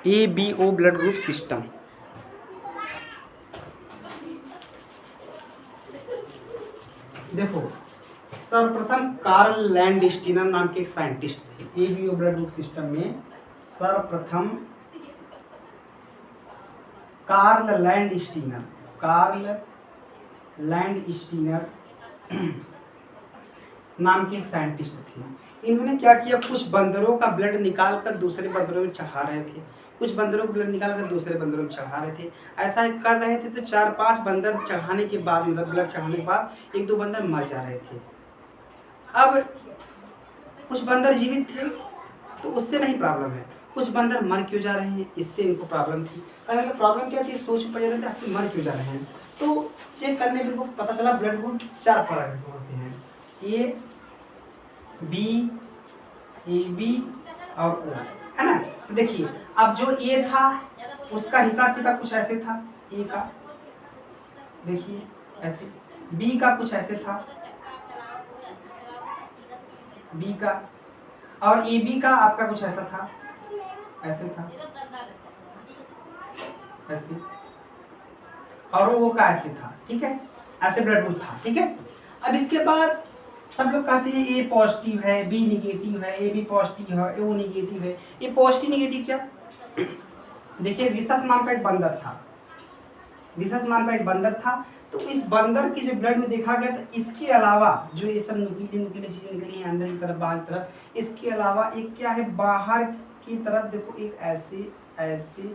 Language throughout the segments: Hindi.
ABO blood group system. देखो, सर्वप्रथम कार्ल लैंडस्टीनर नाम के एक साइंटिस्ट थे। ABO ब्लड ग्रुप सिस्टम में सर्वप्रथम कार्ल लैंडस्टीनर नाम के एक साइंटिस्ट थे। इन्होंने क्या किया, कुछ बंदरों का ब्लड निकाल कर दूसरे बंदरों में चढ़ा रहे थे, कुछ बंदरों का ब्लड निकाल कर दूसरे बंदरों में चढ़ा रहे थे। ऐसा कर रहे थे तो 4-5 बंदर चढ़ाने के बाद, मतलब ब्लड चढ़ाने के बाद 1-2 बंदर मर जा रहे थे। अब कुछ बंदर जीवित थे तो उससे नहीं प्रॉब्लम है, कुछ बंदर मर क्यों जा रहे हैं, इससे इनको प्रॉब्लम थी। अगर प्रॉब्लम क्या थी, सोच पड़ रहे थे आपके मर क्यों जा रहे हैं। तो चेक करने में इनको पता चला ब्लड ग्रुप 4 प्रकार के होते हैं, ए, बी, AB और O, है ना। तो देखिए, अब जो A था उसका हिसाब किताब कुछ ऐसे था, A का देखिए ऐसे, B का कुछ ऐसे था, B का, और AB का आपका कुछ ऐसा था, ऐसे था, ऐसे, और O का ऐसे था। ठीक है, ऐसे ब्लड ग्रुप था। ठीक है, अब इसके बाद सब लोग कहते हैं A पॉजिटिव है, B निगेटिव है, AB पॉजिटिव है, O निगेटिव है। ये पॉजिटिव निगेटिव क्या, देखिए रिसस नाम का एक बंदर था, तो इस बंदर के जो ब्लड में देखा गया था, इसके अलावा जो ये सब नुकीली चीजें निकली हैं अंदर की तरफ, बाहर की तरफ, इसके अलावा एक क्या है, बाहर की तरफ देखो, एक ऐसे ऐसे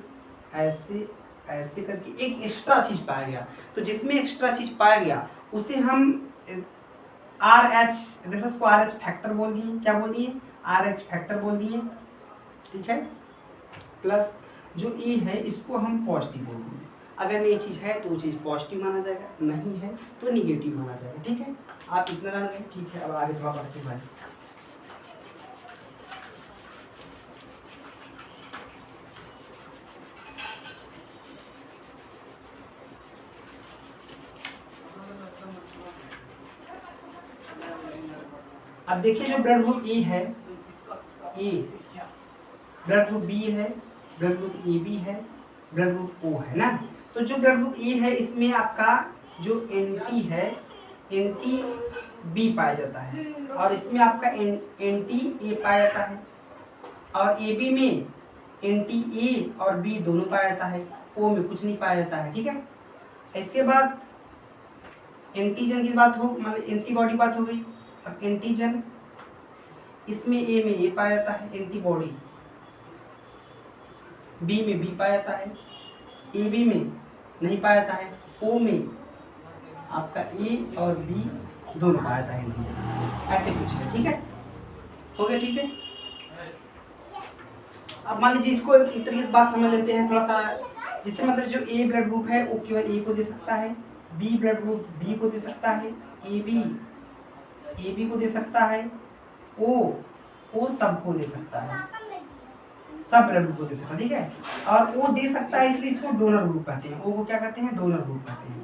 ऐसे ऐसे करके एक एक्स्ट्रा चीज पाया गया। तो जिसमें एक्स्ट्रा चीज पाया गया उसे हम RH, रिसस को RH फैक्टर बोल दिए। क्या बोल दिए, RH फैक्टर बोल दिए। ठीक है, प्लस जो E है इसको हम पॉजिटिव बोल दिए। अगर ये चीज़ है तो वो चीज़ पॉजिटिव माना जाएगा, नहीं है तो निगेटिव माना जाएगा। ठीक है, आप इतना जान गए। ठीक है, अब आगे थोड़ा बढ़ते हैं। अब देखिए, जो ब्लड ग्रुप E है, E, ब्लड ग्रुप B है, ब्लड ग्रुप AB है, ब्लड ग्रुप O है ना। तो जो ब्लड ग्रुप E है इसमें आपका जो NT है, NT B पाया जाता है, और इसमें आपका NT A पाया जाता है, और AB में NT A और B दोनों पाया जाता है, O में कुछ नहीं पाया जाता है। ठीक है, इसके बाद एंटीजन की बात हो, मतलब एंटीबॉडी बात हो गई। अब एंटीजन, इसमें A में A पाया जाता है एंटीबॉडी, B में B पाया जाता है, AB में नहीं पाया जाता है, O में आपका A और B दोनों पाया जाता है एंटीजन। ऐसे कुछ है। ठीक है, हो गया। ठीक है, अब मान लीजिए इसको एक तरीके से बात समझ लेते हैं थोड़ा सा, जिससे मतलब जो A ब्लड ग्रुप है वो केवल A को दे सकता है, B ब्लड ग्रुप B को दे सकता है, AB को दे सकता है, O सबको दे सकता है, सब ब्लड ग्रुप को दे सकता है। ठीक है, और O दे सकता है इसलिए इसको डोनर ग्रुप कहते हैं। O को क्या कहते हैं, डोनर ग्रुप कहते हैं।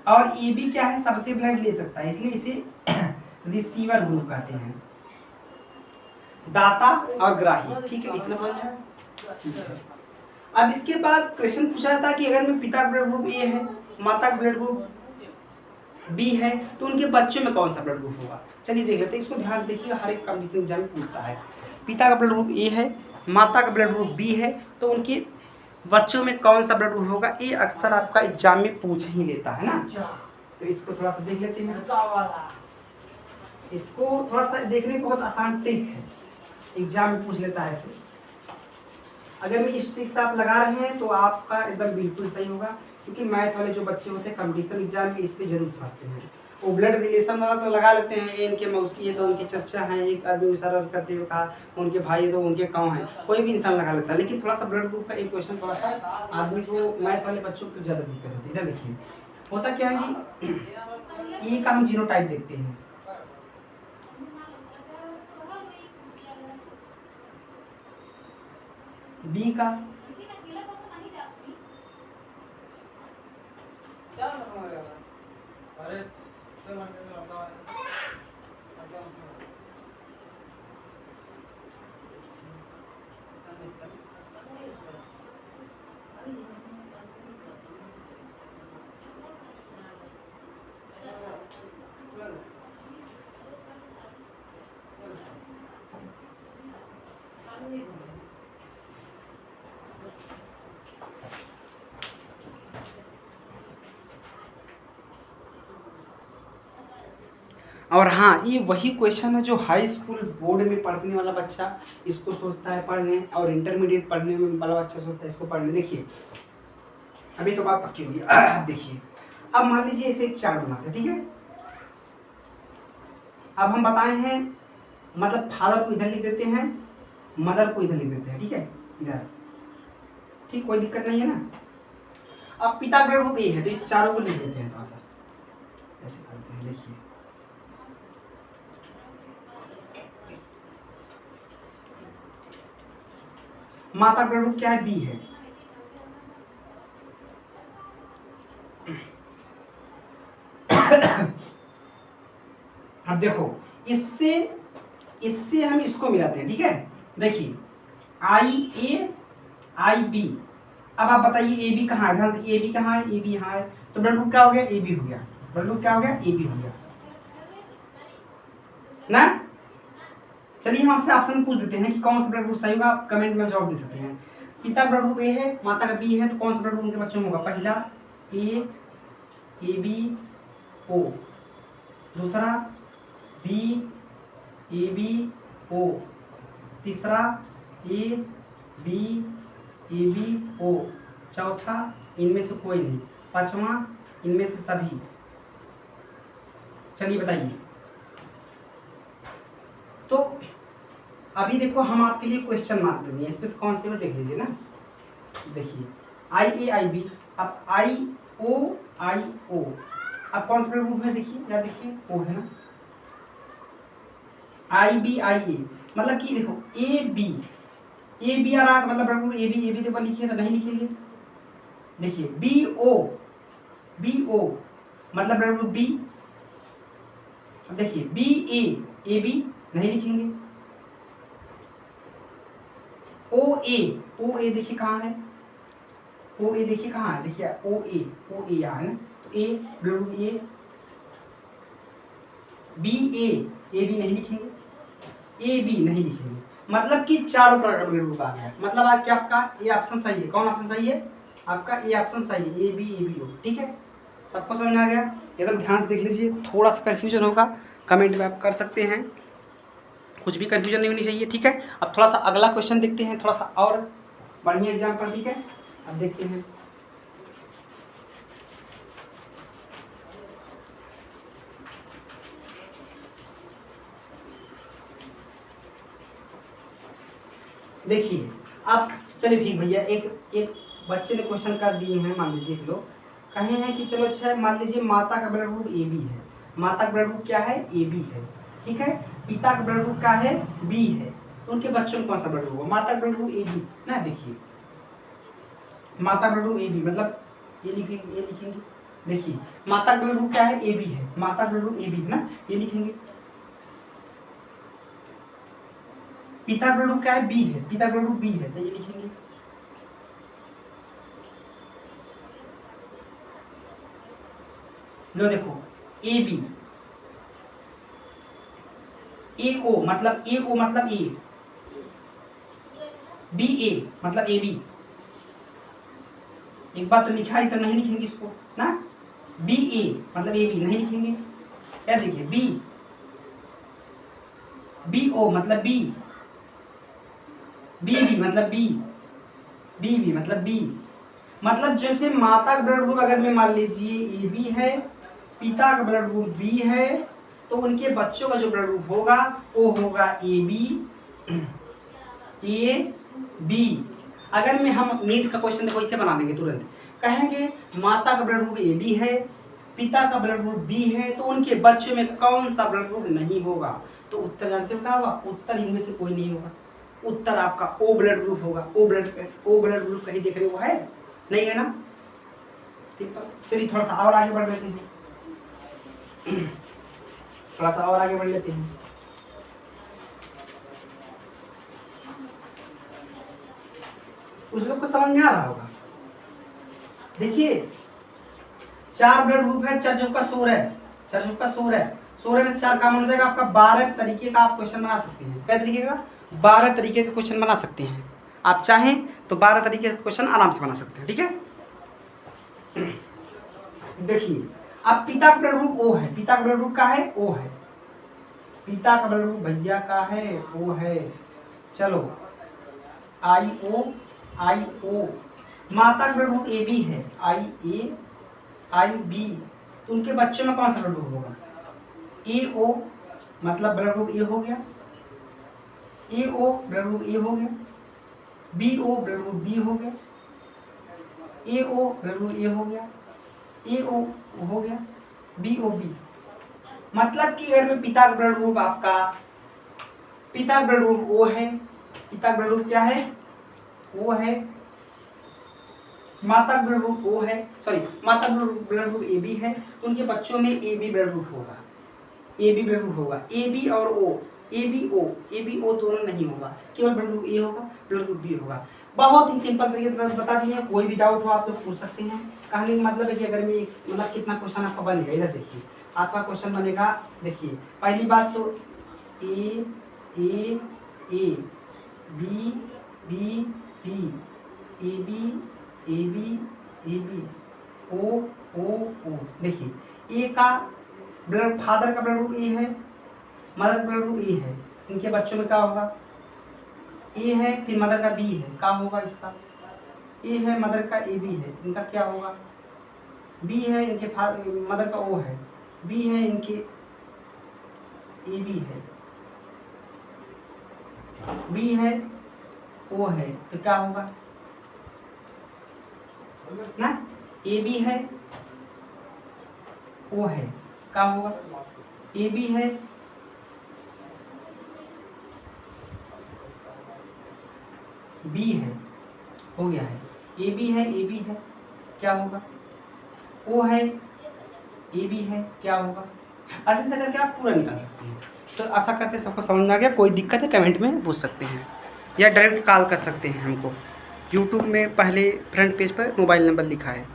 और AB क्या है, सबसे ब्लड ले सकता है, इसलिए इसे रिसीवर ग्रुप कहते हैं, दाता और ग्राही। ठीक है, इतना समझ में। अब इसके बाद क्वेश्चन पूछा जाता है कि अगर मैं पिता ब्लड ग्रुप A है, माता ब्लड ग्रुप B है, तो उनके बच्चों में कौन सा ब्लड ग्रुप होगा। चलिए देख लेते हैं, इसको ध्यान से देखिए, हर एक कंडीशन एग्जाम में पूछता है। पिता का ब्लड ग्रुप A है, माता का ब्लड ग्रुप B है, तो उनके बच्चों में कौन सा ब्लड ग्रुप होगा, ये अक्सर आपका एग्जाम में पूछ ही लेता है ना। तो इसको थोड़ा सा देख लेते हैं, इसको थोड़ा सा देखने को बहुत आसान ट्रिक है, एग्जाम में पूछ लेता है ऐसे। अगर मैं इस ट्रिक से आप लगा रहे हैं तो आपका एकदम बिल्कुल सही होगा, क्योंकि मैथ वाले जो बच्चे होते हैं कंपटीशन एग्जाम में इस पे जरूर फंसते हैं। वो ब्लड रिलेशन वाला तो लगा लेते हैं, ये इनके मौसी है तो उनके चचा हैं, एक आदमी इशारा करते हुए कहा उनके भाई है तो उनके गाँव हैं, कोई भी इंसान लगा लेता है। लेकिन थोड़ा सा ब्लड ग्रुप का एक क्वेश्चन थोड़ा सा आदमी को, मैथ वाले बच्चों को तो ज़्यादा दिक्कत होती है। इधर देखिए, होता क्या है कि E का हम जीनोटाइप देखते हैं, B का, और हाँ, ये वही क्वेश्चन है जो हाई स्कूल बोर्ड में पढ़ने वाला बच्चा इसको सोचता है पढ़ने, और इंटरमीडिएट पढ़ने में वाला बच्चा सोचता है इसको पढ़ने। देखिए अभी तो बात पक्की होगी। अब देखिए, अब मान लीजिए इसे एक चार्ट बनाते हैं, ठीक है। अब हम बताए हैं, मतलब फादर को इधर लिख देते हैं, मदर को इधर लिख देते हैं, ठीक है, इधर, ठीक, कोई दिक्कत नहीं है ना। अब पिता का रूप ए है तो इस चारों को लिख देते हैं, थोड़ा सा ऐसे करते हैं। देखिए माता का रूप क्या है, बी है। अब देखो, इससे इससे हम इसको मिलाते हैं, ठीक है। देखिए आई ए आई बी, अब आप बताइए ए बी कहाँ है, ध्यान से, ए बी कहाँ है, ए बी यहाँ है, तो ब्लड ग्रुप क्या हो गया, ए बी हो गया। ब्लड ग्रुप क्या हो गया, ए बी हो गया ना। चलिए हम आपसे ऑप्शन पूछ देते हैं कि कौन सा ब्लड ग्रुप सही होगा, आप कमेंट में जवाब दे सकते हैं। पिता ब्लड ग्रुप ए है, माता का बी है, तो कौन सा ब्लड ग्रुप उनके बच्चों में होगा, पहला ए बी ओ, दूसरा बी ए बी ओ, तीसरा ए बी ओ, चौथा इनमें से कोई नहीं, पांचवा इनमें से सभी। चलिए बताइए। तो अभी देखो हम आपके लिए क्वेश्चन मार्क देंगे, इसमें कौन से को देख लीजिए ना। देखिए आई ए आई बी, अब आई ओ, अब कौन सा ब्लड ग्रुप है, देखिए या देखिए ओ है ना। आई बी आई ए, मतलब कि देखो ए बी आ रहा है, मतलब ब्लड ग्रुप ए बी देखो लिखिए, तो नहीं लिखेंगे। देखिए बी ओ मतलब ब्लड ग्रुप बी। अब देखिए बी ए बी नहीं लिखेंगे। ओ ए देखिए कहाँ है, ओ ए देखिए कहाँ है, देखिए ओ ए यहाँ है ना, तो A blood group A. B A B नहीं लिखेंगे, ए बी नहीं लिखेंगे, मतलब कि चारों ब्लड ग्रुप आ गया। मतलब आज क्या आपका ए ऑप्शन सही है। कौन ऑप्शन सही है, आपका ए ऑप्शन सही है, ए बी ओ, ठीक है। सबको समझ में आ गया, एकदम ध्यान से देख लीजिए। थोड़ा सा कन्फ्यूजन होगा कमेंट में आप कर सकते हैं, कुछ भी कन्फ्यूजन नहीं होनी चाहिए, ठीक है। अब थोड़ा सा अगला क्वेश्चन देखते हैं, थोड़ा सा और बढ़िया एग्जाम्पल, ठीक है। अब देखते हैं, देखिए अब चलिए ठीक भैया, एक बच्चे ने क्वेश्चन कर दिए हैं, मान लीजिए एक लोग कहे हैं कि चलो अच्छा मान लीजिए माता का ब्लड ग्रुप ए बी है, माता का ब्लड ग्रुप क्या है, ए बी है, ठीक है। पिता का ब्लड ग्रुप क्या है, बी है, तो उनके बच्चों में कौन सा ब्लड ग्रुप होगा, माता का ब्लड ग्रुप ए बी ना। देखिए माता का ब्लड ग्रुप ए बी, मतलब ये लिखेंगे। देखिए माता का ब्लड ग्रुप क्या है, ए बी है, माता का ब्लड ग्रुप ए बी है ना, ये लिखेंगे। पिता का ब्लड ग्रुप क्या है, बी है, पिता का ब्लड ग्रुप बी है, तो ये लिखेंगे। लो देखो ए बी, ए ओ मतलब ए, बी ए मतलब ए बी। एक बात तो लिखा ही तो नहीं लिखेंगे इसको ना, बी ए मतलब ए बी नहीं लिखेंगे। क्या देखिए बी ओ मतलब बी मतलब बी मतलब बी। मतलब जैसे माता का ब्लड ग्रुप अगर मैं मान लीजिए ए बी है, पिता का ब्लड ग्रुप बी है, तो उनके बच्चों का जो ब्लड ग्रुप होगा वो होगा ए बी। अगर मैं हम नीट का क्वेश्चन देखो इसे बना देंगे तुरंत, कहेंगे माता का ब्लड ग्रुप ए बी है, पिता का ब्लड ग्रुप बी है, तो उनके बच्चों में कौन सा ब्लड ग्रुप नहीं होगा, तो उत्तर जानते हो क्या होगा, उत्तर इनमें से कोई नहीं होगा। उत्तर आपका ओ ब्लड ग्रुप होगा। ओ ब्लड ग्रुप कहीं देख रहे हो, है नहीं है ना, सिंपल। चलिए थोड़ा सा और आगे बढ़ लेते हैं, थोड़ा सा और आगे बढ़ लेते हैं। उस लोग को समझ में आ रहा होगा। देखिए 4 ब्लड ग्रुप है, 4 चौका 16, 16 में से 4 काम हो जाएगा आपका। 12 तरीके का आप क्वेश्चन बना सकते हैं। क्या तरीके का, 12 तरीके का क्वेश्चन बना सकते हैं। आप चाहें तो 12 तरीके का क्वेश्चन आराम से बना सकते हैं, ठीक है। देखिए अब पिता का ब्लड ग्रुप ओ है, पिता का ब्लड ग्रुप का है ओ है, पिता का ब्लड ग्रुप भैया का है वो है, चलो IO IO। माता का ब्लड ग्रुप AB है, IA IB। तो उनके बच्चों में कौन सा ब्लड ग्रुप होगा? AO मतलब ब्लड ग्रुप A हो गया, AO ब्लड ग्रुप A हो गया, BO ब्लड ग्रुप B हो गया, AO ब्लड ग्रुप A हो गया, AO हो गया, BOB। मतलब कि अगर में पिता का ब्लड ग्रुप आपका, पिता का ब्लड ग्रुप O है, पिता का ब्लड ग्रुप क्या है? O है। माता का ब्लड ग्रुप O है, सॉरी माता का ब्लड ग्रुप AB है, उनके बच्चों में AB ब्लड ग्रुप होगा, AB ब्लड ग्रुप होगा। AB और O, ABO दोनों नहीं होगा, केवल ब्लड ग्रुप A होगा, ब्लड ग्रुप B होगा। बहुत ही सिंपल तरीके से बता दिए। कोई भी डाउट हो आप लोग पूछ सकते हैं। कहानी का मतलब है कि अगर मैं मतलब कितना क्वेश्चन आपका बनेगा, इधर देखिए आपका क्वेश्चन बनेगा। देखिए पहली बात तो A B B B AB O। देखिए A का ब्लड, फादर का ब्लड ग्रुप A है, मदर का ब्लड ग्रुप A है, इनके बच्चों में क्या होगा? A है, फिर मदर का B है, क्या होगा इसका? A है, मदर का AB है, इनका क्या होगा? B है, इनके मदर का O है, B है, इनके AB है, B है, O है, तो क्या होगा ना? AB है, O है, क्या होगा? AB है, B है, हो गया है। AB है, क्या होगा? O है, AB है, क्या होगा? ऐसे करके आप पूरा निकाल सकते हैं। तो आशा करते हैं सबको समझ में आ गया। कोई दिक्कत है कमेंट में पूछ सकते हैं या डायरेक्ट कॉल कर सकते हैं हमको। यूट्यूब में पहले फ्रंट पेज पर मोबाइल नंबर लिखा है।